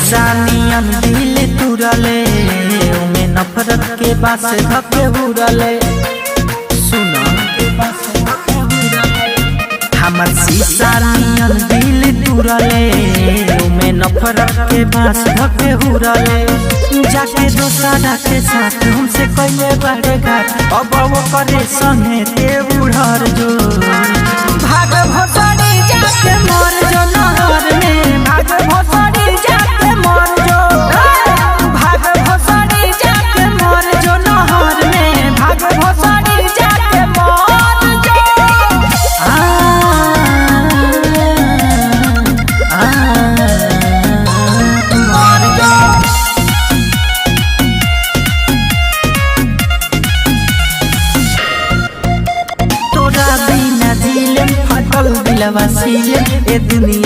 शीशा नियन दिल तुरले में नफरत के बास धके उड़ले। सुना हमर शीशा नियन दिल तुरले में नफरत के बास धके उड़ले। जाके दोसरा के साथ हमसे कइले बड़े घाट अब वो करे संगे ते उड़र जो। भाग भोसड़ी जाके मर जो नहर में, भाग भोसड़ी जाके मर जो। भाग भोसड़ी जाके मर जो नहर में, भाग भोसड़ी जाके मर जो। मर जो। तोरा बिना दिल फटल दिलवा सील ए दुनिया